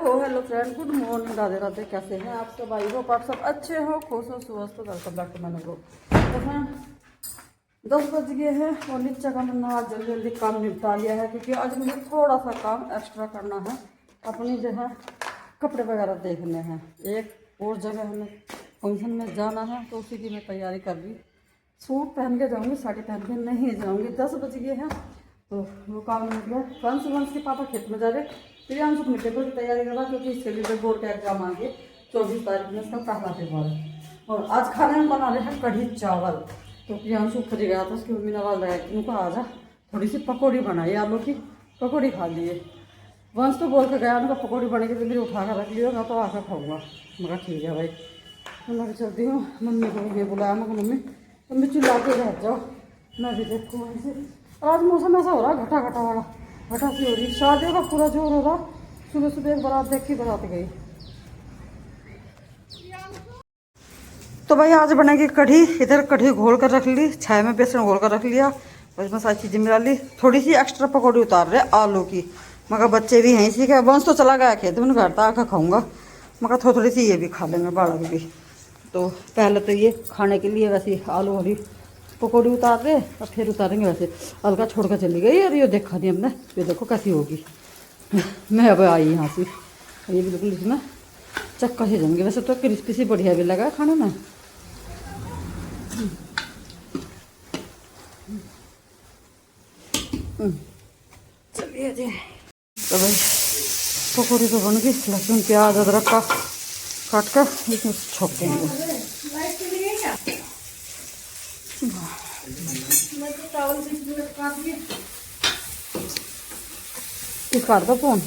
Hello friend, good morning, Radhe Radhe. कैसे हैं आप सब? आई होप आप सब अच्छे हो, खुश हो, स्वस्थ हो। Welcome back to my vlog. तो फ्रेंड 10 बज गए हैं और नीचे का मैंने आज जल्दी जल्दी काम निपटा लिया है क्योंकि आज मुझे थोड़ा सा काम एक्स्ट्रा करना है। अपनी जो है कपड़े वगैरह देखने हैं, एक और जगह हमें फंक्शन में जाना है तो उसी की मैं तैयारी कर रही। सूट पहन के जाऊँगी, साड़ी पहन के नहीं जाऊँगी। 10 बज गए हैं तो वो काम हो गया। वंश के पापा खेत में जा रहे, प्रियांशु अपने पेपर की तैयारी कर रहा क्योंकि इसके लिए बोर्ड का एग्जाम आ गया 24 तारीख में, इसका पहला पेपर है। और आज खाने में बना रहे हैं कढ़ी चावल। तो प्रियांशु ऊपर गया था, उसकी मम्मी ने आवाज़ लगाई कि उनको आ जा थोड़ी सी पकौड़ी बनाई, आलू की पकौड़ी खा लिए। वंश तो बोल के गया उनका पकौड़ी बनेगी तो मेरी उठा कर रख लियो, मैं तो आकर खाऊंगा। मगर ठीक है भाई, तो मैं चलती हूँ। मम्मी को ये बुलाया, मैं मम्मी तुम भी चिल्ला के रह जाओ, मैं भी देखूँ वहीं से। आज मौसम ऐसा हो रहा है घटा घटा वाला, घटा सी हो रही। शादियों का पूरा जोर हो रहा। सुबह सुबह एक बारात देख के बारात गई। तो भाई आज बनेगी कढ़ी। इधर कढ़ी घोल कर रख ली, छाया में बेसन घोल कर रख लिया और इसमें सारी चीज़ें मिला ली। थोड़ी सी एक्स्ट्रा पकौड़ी उतार रहे आलू की, मगर बच्चे भी हैं इसी का। वंश तो चला गया खेत में, घर तक आकर खाऊंगा, मगर थोड़ी थोड़ी सी ये भी खा लेंगे, बालक भी। तो पहले तो ये खाने के लिए वैसे आलू वाली पकौड़ी उतार रहे और फिर उतारेंगे। वैसे अलगा छोड़ कर चली गई और ये देखा नहीं हमने, ये देखो कैसी होगी। मैं अब आई यहाँ से, ये बिल्कुल इसमें चक्का से जाऊँगी। वैसे तो क्रिस्पी सी बढ़िया भी लगा खाने में। चलिए जी। तो भाई पकौड़ी तो बन गई, लहसुन प्याज अदरक का काट कर इसमें छोंकेंगे। कर दो फोन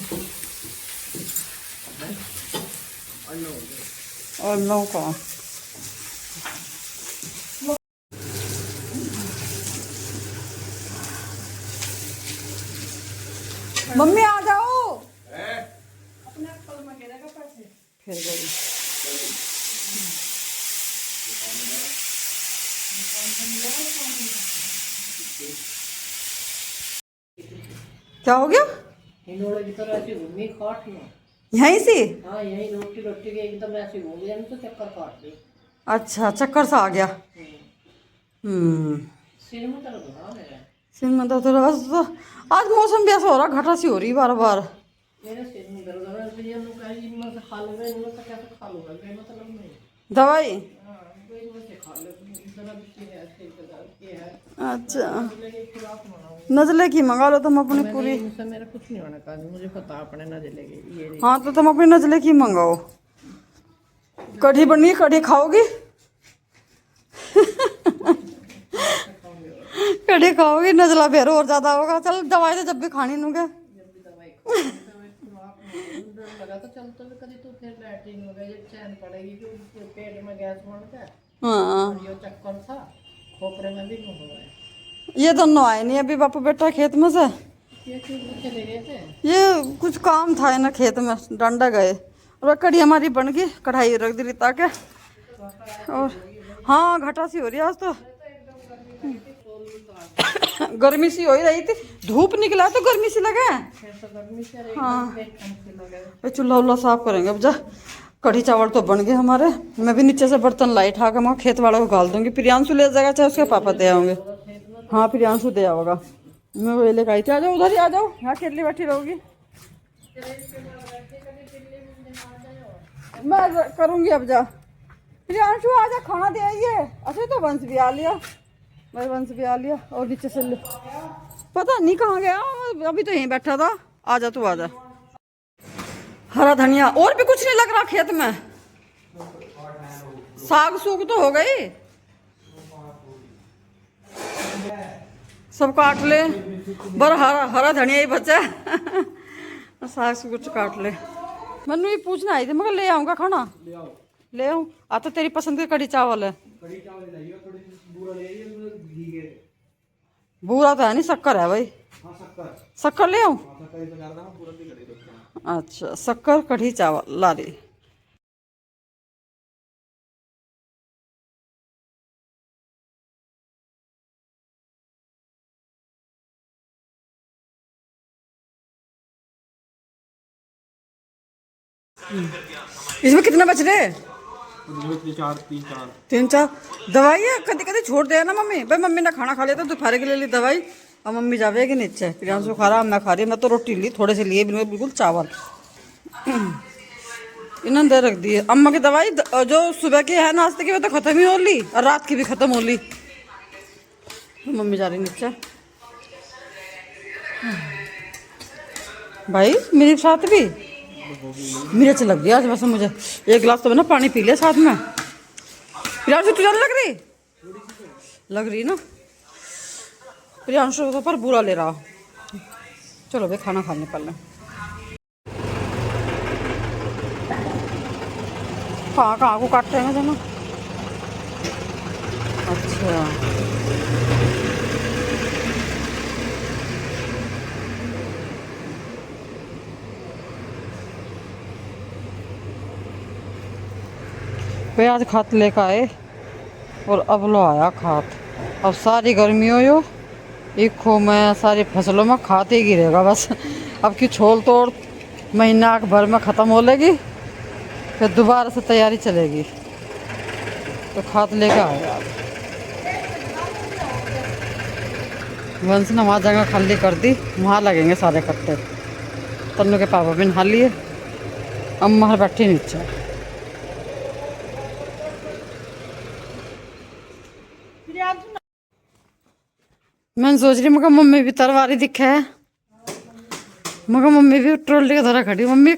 और नौ का मम्मी आ जाओ। फिर गई। क्या हो गया? यहीं से? हाँ, यहीं रोटी रोटी के एकदम ऐसे घूम गया तो चक्कर काट ली। अच्छा, चक्कर सा आ गया। सिर में दर्द हो रहा मेरा। सिर में दर्द हो रहा तो आज मौसम भी ऐसा हो रहा, घटा सी हो रही बार बार। मेरे सिर में दर्द हो रहा है, इसलिए मैं कह रही इनमें से खा लूंगा, इनमें से कैसे खा लूंगा, मतलब नहीं। दवाई? हाँ, तो इनमें से खा लो, इतना भी है, सिर का दर्द ये है। अच्छा, नजले की खुराक मंगाऊंगी। नजले की मंगा लो तुम अपनी पूरी। इनसे मेरा कुछ नहीं होना का, मुझे पता अपने नजले की ये। हाँ तो तुम अपनी नजले की मंगाओ। कढ़ी बनी, कढ़ी खाओगी? कढ़ी खाओगी, नजला फिर और ज्यादा होगा। चल दवाई तो जब भी खानी नूगे। लगा तो चलते हुए कभी तो फिर लैट्रिन हो गई, चैन पड़ेगी क्योंकि पेट में गैस बन गया। हाँ, और ये चक्कर था, खोपड़े में भी हो गया। ये दोनों आए नहीं अभी बापू बेटा खेत में से। ये क्यों चले गए थे? ये कुछ काम था ना खेत में, डंडा गए। और कढ़ी हमारी बन गई, कढ़ाई रख दी रिता के। और हाँ घटा सी हो रही है आज तो। गर्मी सी हो ही रही थी, धूप निकला तो गर्मी सी लगे। हाँ चूल्हा उल्हा साफ करेंगे अब जा। कढ़ी चावल तो बन गए हमारे। मैं भी नीचे से बर्तन लाई ठा के मैं खेत वाले को गाल दूंगी। प्रियांशु ले जाएगा चाहे उसके पापा दे आओगे। हाँ प्रियांशु दे आओगा। मैं वो लेकर आई थी। आ जाओ उधर ही आ जाओ, यहाँ खेतली बैठी रहोगी। मैं करूँगी अब जा। प्रियांशु आ जा, खाना दे आइए। अच्छा तो वंश भी आ लिया, भाई वंश भी आ लिया। और नीचे से पता नहीं कहाँ गया, अभी तो यहीं बैठा था। आ जा तू, आ जा। हरा धनिया और भी कुछ नहीं लग रहा खेत में। साग सूग तो हो गई, सब काट ले। बर हरा हरा धनिया ही बचा। साग सूग कुछ काट ले। मैंने ये पूछना आई थी, मगर ले आऊँगा खाना। ले आऊँ? आ तो तेरी पसंद की कढ़ी चावल है। बूरा तो है नहीं, शक्कर है भाई। शक्कर ले आऊँ? अच्छा, शक्कर कढ़ी चावल ला रही। इसमें कितने बच रहे? 4 तीन चार दवाई है। कभी कभी छोड़ दे ना मम्मी। भाई मम्मी ने खाना खा लिया तो दोपहर के लिए ली दवाई। अब मम्मी जावेगी नीचे, प्रियांशु खा रहा, मैं खा रही। मैं तो रोटी ली थोड़े से लिए, बिल्कुल चावल इन्होंने दे रख दी है। अम्मा की दवाई जो सुबह की है नाश्ते की, वो तो खत्म ही हो ली और रात की भी खत्म हो ली। मम्मी जा रही नीचे। भाई मेरे साथ भी मिर्च लग गया आज। वैसे मुझे एक गिलास तो मैंने पानी पी लिया साथ में। प्रियांशु तुझे लग रही ना? प्रियांशु तो पर बुरा ले रहा। चलो भाई खाना खाने पहले। कहाँ को काटते हैं दोनों? अच्छा वे आज खात लेकर आए और अब लो आया खात। अब सारी गर्मियों यो इको में सारी फसलों में खाते ही गिरेगा बस। अब की छोल तोड़ महीना भर में ख़त्म हो लेगी, फिर दोबारा से तैयारी चलेगी। तो खाद लेकर आया वंश ने वहाँ जगह खाली कर दी, वहाँ लगेंगे सारे कट्टे। तन्नू के पापा भी नहा लिए, अम्मा बैठी नीचे। मैं सोच रही मगर मम्मी भी तरवारी दिखे है। मगर मम्मी भी ट्रोली के धरा खड़ी, मम्मी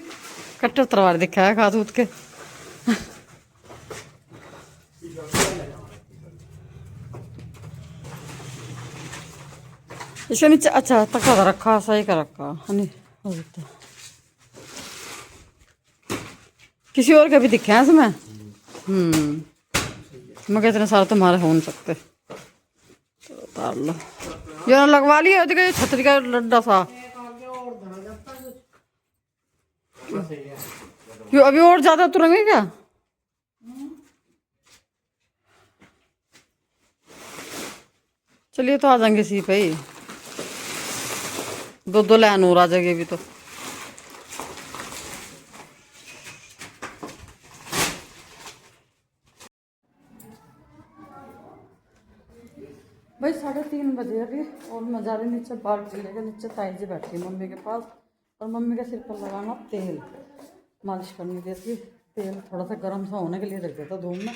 कट्टर तरवारी दिखा है खाद के। इसके नीचे अच्छा तक रखा, सही का रखा नहीं। किसी और के भी दिखे हैं इसमें। मगर इतने सारे तुम्हारे हो नहीं सकते। तो उतार लो, ये लगवा लिया छतरी का लड्डा सा। क्यों अभी और ज्यादा तुरंगे क्या? चलिए तो आ जाएंगे सी पे ही। दो लाइन और आ जाएगी अभी तो। भाई 3:30 बजे अभी, और मैं जा रही नीचे बाल्टी लेकर। नीचे ताई जी बैठी मम्मी के पास, और मम्मी के सिर पर लगाना तेल, मालिश करने के लिए। तेल थोड़ा सा गर्म सा होने के लिए रख देता धूप में।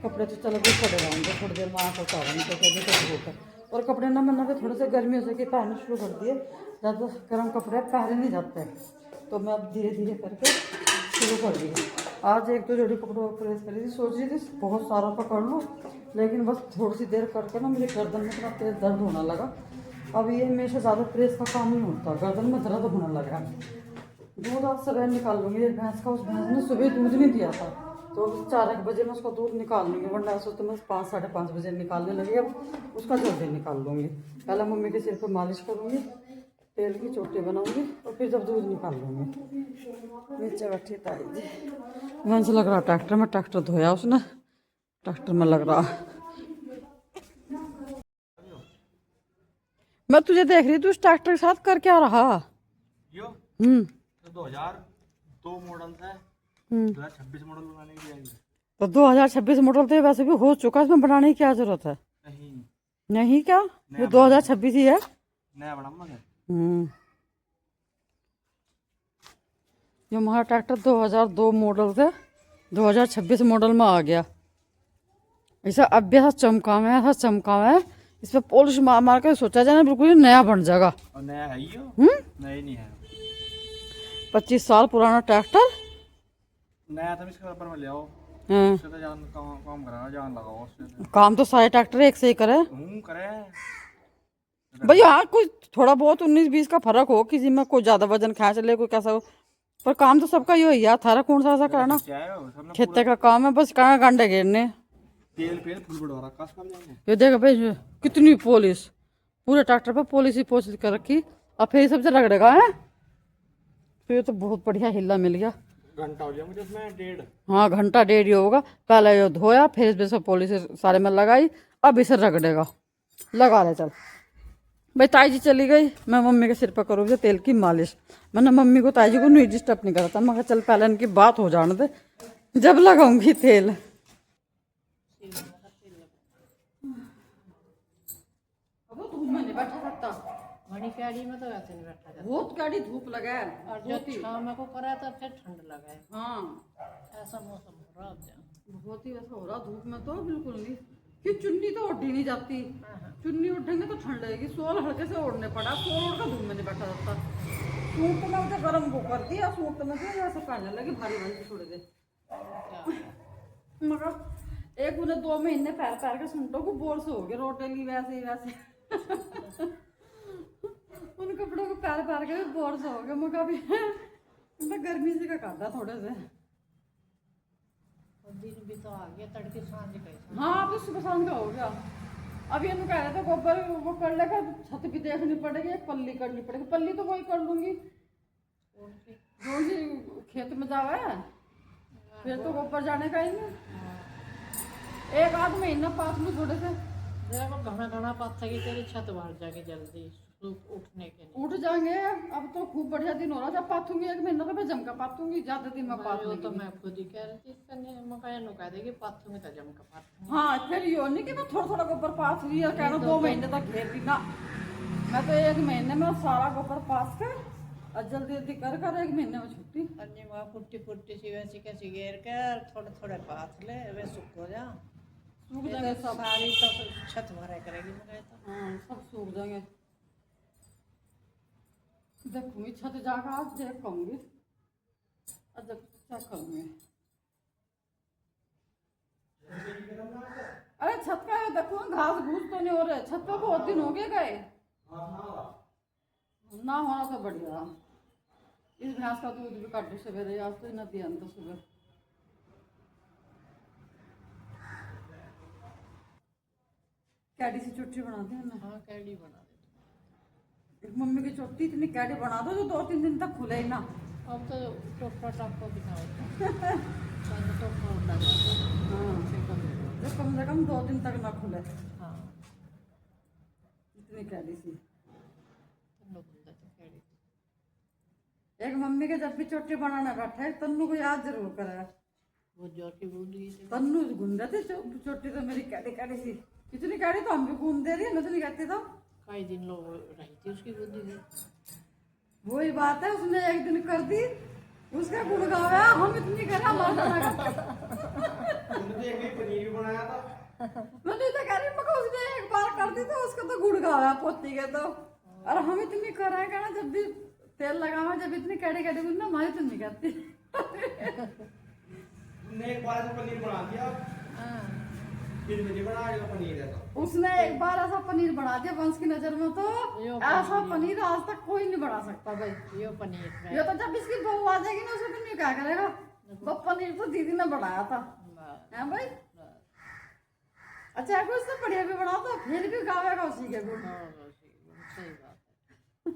कपड़े तो चलो भी पड़े रहेंगे, थोड़ी देर में आकर उतारेंगे तो कभी तो धूप है। और कपड़े ना मैंने भी थोड़े से गर्मी हो सके पहनना शुरू कर दिए। ज़्यादा गर्म कपड़े पहने नहीं जाते, तो मैं अब धीरे धीरे करके शुरू कर दी। आज 1-2 जोड़ी कपड़ों पर प्रेस करी थी, सोच रही थी बहुत सारा पकड़ लूँ, लेकिन बस थोड़ी सी देर करके ना मेरे गर्दन में इतना तेज दर्द होने लगा। अब ये हमेशा ज़्यादा प्रेस का काम नहीं होता, गर्दन में दर्द होने लगा। दूध आज सुबह निकाल लूँगी भैंस का। उस भैंस ने सुबह दूध नहीं दिया था, तो 4-1 बजे मैं उसका दूध निकाल लूँगी, वरना ऐसा तो मैं 5-5:30 बजे निकालने लगी। अब उसका जल्दी निकाल लूँगी। पहले मम्मी के सिर पर मालिश करूँगी, तेल की चोटी बनाऊँगी, और फिर जब दूध निकाल लूँगी। नीचे बैठी ताई जी। वंश लग रहा ट्रैक्टर में, ट्रैक्टर धोया उसने, ट्रैक्टर में लग रहा। मैं तुझे देख रही थी उस ट्रैक्टर के साथ कर क्या रहा? 2002 मॉडल था, 2026 मॉडल बनाने की आएगी। तो 2026 मॉडल तो वैसे भी हो चुका, इसमें बनाने की क्या जरूरत है? नहीं क्या ये 2026 ही है, नया बना है। ये हमारा ट्रैक्टर 2002 मॉडल से 2026 मॉडल में आ गया। ऐसा अब भी ऐसा चमकावा है। इस पर पॉलिश मार के सोचा जाए ना, बिल्कुल ही नया बन जाएगा। और नया है ये? नहीं है। 25 साल पुराना ट्रैक्टर नया था, इसके ऊपर में ले आओ। हाँ। उससे तो काम करा, जान लगाओ उससे। काम तो सारे ट्रैक्टर एक से ही करे भाई। हाँ कोई थोड़ा बहुत 19-20 का फर्क हो, किसी में कोई ज्यादा वजन खींच ले, कोई कैसा हो, पर काम तो सबका ही हो यार। थारा कौन सा ऐसा करना खेते का काम है, बस कहाँ गांडे घेरने। तेल फुल बढ़वा रखा है। ये देखो भाई कितनी पॉलिश, पूरे ट्रैक्टर पर पॉलिश ही पॉलिश कर रखी। और फिर सबसे रगड़ेगा है, तो ये तो बहुत बढ़िया हिला मिल गया। घंटा हो गया मुझे इसमें, 1.5। हाँ 1.5 ही होगा। पहले ये धोया, फिर इसमें सब पॉलिश सारे में लगाई, अब इसे रगड़ेगा। लगा ले चल, भाई ताई जी चली गई, मैं मम्मी के सिर पर करूँगी तेल की मालिश। मैंने मम्मी को ताई जी को नहीं डिस्टर्ब नहीं करा था, मैं कहा चल पहले इनकी बात हो जाने दे जब लगाऊंगी तेल। अब वो धूप में नहीं बैठा सकता, बड़ी गाड़ी में तो वैसे नहीं बैठा जाता। बहुत गाड़ी धूप लगा है। और जब शाम को करा तो फिर ठंड लगा है। हाँ ऐसा मौसम हो रहा है। बहुत ही वैसा हो रहा धूप में तो बिल्कुल नहीं, कि चुन्नी तो ओढ़ी नहीं जाती, चुन्नी उठेंगे तो ठंड लगेगी। सोल हल्के से ओढ़ने पड़ा, सोल ओढ़ का धूप में नहीं बैठा जाता। सूट तो मैं उसे गर्म वो कर दिया, सूट तो मैं ऐसे पहनने लगी भारी भारी छोड़ दे, मगर एक उन्हें 2 महीने पैर पैर के सूटों को बोर से हो गए, रोटेली वैसे ही वैसे उन कपड़ों को पैर पैर के भी बोर से हो गए। मैं कभी गर्मी से का काटा थोड़े से। दिन भी तो आ गया, तड़के सांझ कैसा। हाँ अब तो सुबह शाम का हो गया। अभी इन्होंने कह रहे थे गोबर वो कर लेगा, छत भी देखनी पड़ेगी, एक पल्ली करनी पड़ेगी। पल्ली तो वही कर लूंगी जो ही खेत में जावा है, फिर तो गोबर जाने का ही नहीं। एक आध महीना पास में थोड़े से देखो घना घना पाथा की तेरी छत बाहर जाके जल्दी उठने के लिए उठ जाएंगे। अब तो खूब बढ़िया दिन हो रहा था, पाथूंगी 1 महीना तो मैं जमका पाथूंगी, ज्यादा दिन में पाथ वो तो मैं खुद ही कह रही थी मकान कह देगी पाथूंगी तो जमका पाथूंगी। हाँ फिर यो नहीं कि मैं थोड़ा थोड़ा गोबर पास हुई है, कहना 2 महीने तक घेर दी ना। मैं तो 1 महीने में सारा गोबर पास कर और जल्दी जल्दी कर 1 महीने में छुट्टी। अन्य वहाँ पुट्टी पुट्टी सी वैसी कैसी घेर के थोड़े थोड़े पाथ ले वे सूख हो जा, सूख जाएंगे सब, सारी तो छत भरा करेगी मकान तो। हाँ सब सूख जाएंगे। देखूंगी छत जाकर आज देख पाऊंगी, और जब चेक करूंगी। अरे छत का देखो घास घूस तो नहीं हो रहे, छत पे बहुत दिन हो गए गए ना होना तो बढ़िया। इस भैंस का दूध भी काटो सवेरे, आज तो न दिया तो सुबह। कैडी सी चुट्टी बनाते हैं ना। हाँ कैडी बना दे। मम्मी की चोटी इतनी कैडी बना दो जो 2-3 दिन तक खुले ही ना। अब तो टोपा टापा दिखाओ टोपा उठा हाँ जो कम से कम 2 दिन तक ना खुले। हाँ इतनी कैडी सी। कैडी एक मम्मी के जब भी चोटी बनाना बैठे तन्नू को याद जरूर करे। वो जोटी बूंदी तन्नू घूम रहे थे चोटी तो मेरी कैडी कैडी सी, इतनी कैडी तो हम भी घूम दे रही है, मैं तो नहीं कहती तो। कई दिन लोग रही थी उसकी बूंदी थी। वही बात है, उसने एक दिन कर दी, उसका गुड़ गाया, हम इतनी करा हमारा पनीर भी बनाया था। मैं नहीं तो कह रही, मैं उसने एक बार कर दी तो उसका तो गुड़ गाया पोती के तो। और हम इतनी कर रहे हैं जब भी तेल लगावा, जब इतनी कैडी कैडी बुन ना हमारी तो नहीं कहती। ने एक बार ऐसा पनीर बना दिया, फिर नहीं बनाया पनीर है तो। उसने एक बार ऐसा पनीर बना दिया वंश की नजर में, तो ऐसा पनीर आज तक कोई नहीं बना सकता भाई। ये पनीर ये तो जब इसकी बहू आ जाएगी ना, उसे तो नहीं क्या करेगा। वो पनीर तो दीदी ने बनाया था है भाई। अच्छा अगर उससे बढ़िया भी बना तो फिर भी गावेगा उसी के गुण। सही बात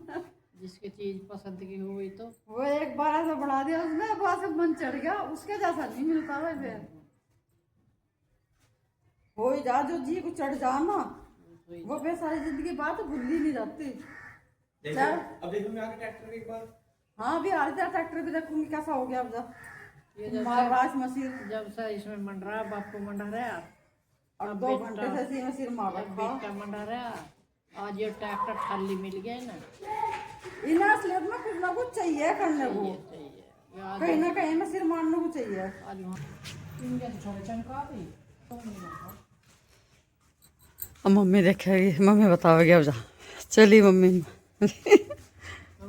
है। जिसकी चीज पसंद की हुई तो वो एक बार ऐसा बना दिया उसने, वहां से मन चढ़ गया, उसके जैसा नहीं मिलता भाई। फिर हो ही जा, जो जी को चढ़ जा ना वो फिर सारी जिंदगी बात भूल ही नहीं जाती। अब देखो मैं आके ट्रैक्टर एक बार। हाँ अभी आ रहा ट्रैक्टर भी देखूंगी कैसा हो गया। अब ये जब महाराज मशीन जब से इसमें मंडरा बापू मंडा रहा और 2 घंटे से इसी में सिर मार रखा। बेटा मंडा रहा, आज ये ट्रैक्टर खाली मिल गया ना। इन्हें असलियत में कुछ ना कुछ चाहिए करने को, चाहिए कहीं ना कहीं में सिर मारने को चाहिए। आज वहाँ इनके छोटे चमका भी तो नहीं लगा। अब मम्मी देखेगी, मम्मी बताओगी अब जा। चली मम्मी हाँ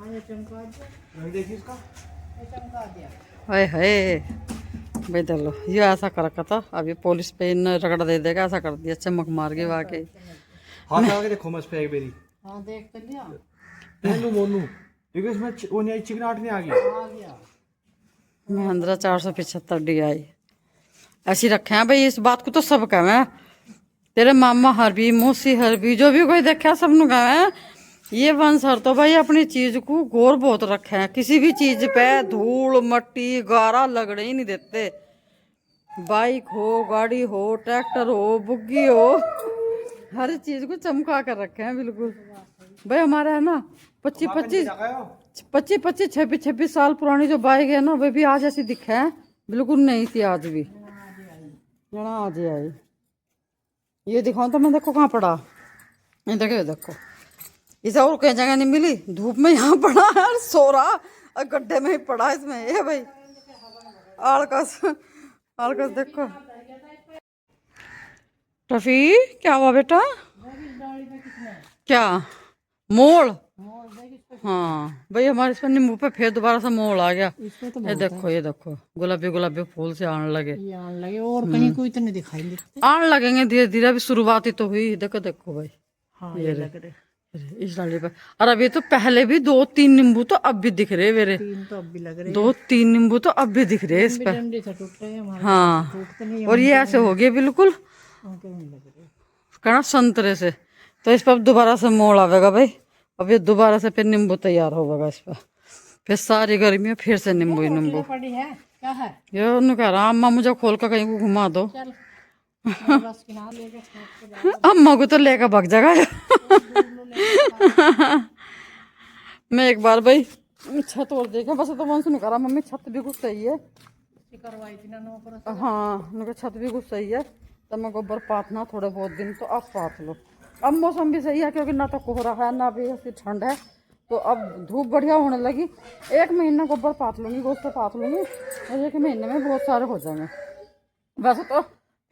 ये चमका दिया, रंग देखिए इसका। ये चमका दिया। हाय हाय भाई देख लो, ये ऐसा कर रखा था, अभी पुलिस पे इन रगड़ा दे देगा, ऐसा कर दिया चमक मार के वाकई। हाथ लगा के देखो मस्त पे एक बेरी हाँ देख तो लिया, मोनू मोनू, क्योंकि इसमें वो नहीं आई, चिकनाहट नहीं आ गई। आ गया। महिंद्रा 475 DI ऐसी रखे हैं भाई। इस बात को तो सब कहे हैं, तेरे मामा हर भी, मौसी हर भी, जो भी कोई देखा सब नु कहे हैं। ये वंशहर तो भाई अपनी चीज को गौर बहुत रखे हैं, किसी भी चीज पे धूल मट्टी गारा लगने ही नहीं देते। बाइक हो, गाड़ी हो, ट्रैक्टर हो, बुग्गी हो, हर चीज को चमका कर रखे हैं बिल्कुल। भाई हमारा है ना 25-26 साल पुरानी जो बाइक है ना वे भी आज ऐसी दिखे हैं, बिल्कुल नहीं थी आज भी। आज ही आई। ये दिखाऊं तो मैं, देखो कहाँ पड़ा, ये देखो, ये देखो, इसे और कहीं जगह नहीं मिली, धूप में यहाँ पड़ा है और सो रहा और गड्ढे में ही पड़ा इसमें। ये भाई आलकस, आलकस देखो। टफी क्या हुआ बेटा? क्या मोड़? हाँ भाई हमारे इस पर नींबू पे फिर दोबारा से मोड़ आ गया। ये देखो, ये देखो, गुलाबी गुलाबी फूल से आने लगे, आने लगे और कहीं कोई तो नहीं दिखाई देते। आने लगेंगे धीरे धीरे, अभी शुरुआत ही तो हुई। देखो देखो भाई, हाँ ये लग रहे इस डाली पर। और अभी तो पहले भी 2-3 नींबू तो अब भी दिख रहे मेरे, 3 तो अब भी लग रहे 2-3 नींबू तो अब भी दिख रहे इस पर। डंडे से टूटते हैं हमारे, हाँ, टूटते नहीं और ये ऐसे हो गए बिल्कुल उनके नहीं लग रहे। कहना संतरे से। तो इस पर अब दोबारा से मोड़ आवेगा भाई, अब ये दोबारा से फिर नींबू तैयार होगा इस पर, फिर सारी गर्मी में फिर से नींबू ही नींबू। पड़ी है क्या है ये उन्होंने कह रहा अम्मा मुझे खोल कर कहीं को घुमा दो। चल बस किनार लेके छत पे अम्मा को तो लेकर भाग जाएगा। मैं एक बार भाई छत और देखा, बस तो मन सुन करा मम्मी छत भी कुछ सही है। करवाई थी ना नौकर। हाँ उनका छत भी कुछ सही है, तो मैं गोबर पातना थोड़े बहुत दिन तो अब पात लो। अब मौसम भी सही है क्योंकि ना तो कोहरा है ना भी ऐसी ठंड है, तो अब धूप बढ़िया होने लगी। 1 महीना गोबर पात लूँगी, गोश्त से पात लूँगी, और 1 महीने में बहुत सारे हो जाएंगे। वैसे तो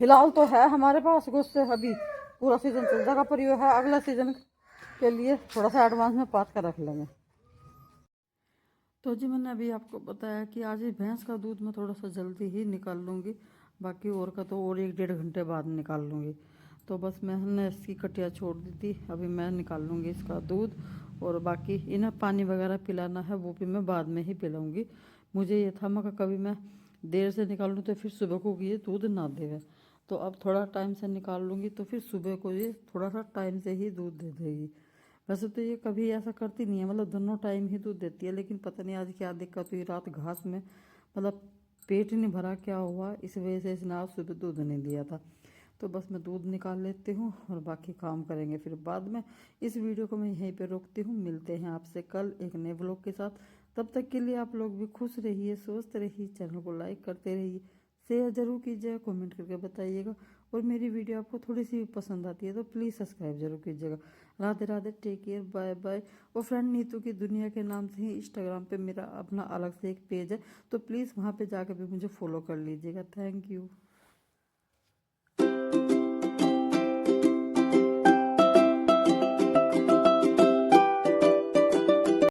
फिलहाल तो है हमारे पास गोश्त से, अभी पूरा सीजन चल जाएगा, पर ये है अगला सीजन के लिए थोड़ा सा एडवांस में पात कर रख लेंगे। तो जी मैंने अभी आपको बताया कि आज ही भैंस का दूध मैं थोड़ा सा जल्दी ही निकाल लूँगी, बाकी और का तो और 1-1.5 घंटे बाद निकाल लूँगी। तो बस मैंने इसकी कटिया छोड़ दी थी, अभी मैं निकाल लूँगी इसका दूध, और बाकी इन्हें पानी वगैरह पिलाना है वो भी मैं बाद में ही पिलाऊँगी। मुझे ये था मैं कभी मैं देर से निकाल लूँ तो फिर सुबह को ये दूध ना देवे, तो अब थोड़ा टाइम से निकाल लूँगी तो फिर सुबह को ये थोड़ा सा टाइम से ही दूध दे देगी। वैसे तो ये कभी ऐसा करती नहीं है, मतलब दोनों टाइम ही दूध देती है, लेकिन पता नहीं आज क्या दिक्कत हुई, रात घास में मतलब पेट ही नहीं भरा क्या हुआ, इस वजह से इसने आज सुबह दूध नहीं दिया था। तो बस मैं दूध निकाल लेती हूँ और बाकी काम करेंगे फिर बाद में। इस वीडियो को मैं यहीं पे रोकती हूँ, मिलते हैं आपसे कल एक नए व्लॉग के साथ। तब तक के लिए आप लोग भी खुश रहिए, स्वस्थ रहिए, चैनल को लाइक करते रहिए, शेयर जरूर कीजिएगा, कमेंट करके बताइएगा, और मेरी वीडियो आपको थोड़ी सी भी पसंद आती है तो प्लीज़ सब्सक्राइब जरूर कीजिएगा। Radhe Radhe, take care, bye bye. और फ्रेंड नीतू की दुनिया के नाम से ही इंस्टाग्राम पे मेरा अपना अलग से एक पेज है, तो प्लीज़ वहाँ पे जाकर भी मुझे फॉलो कर लीजिएगा। Thank you.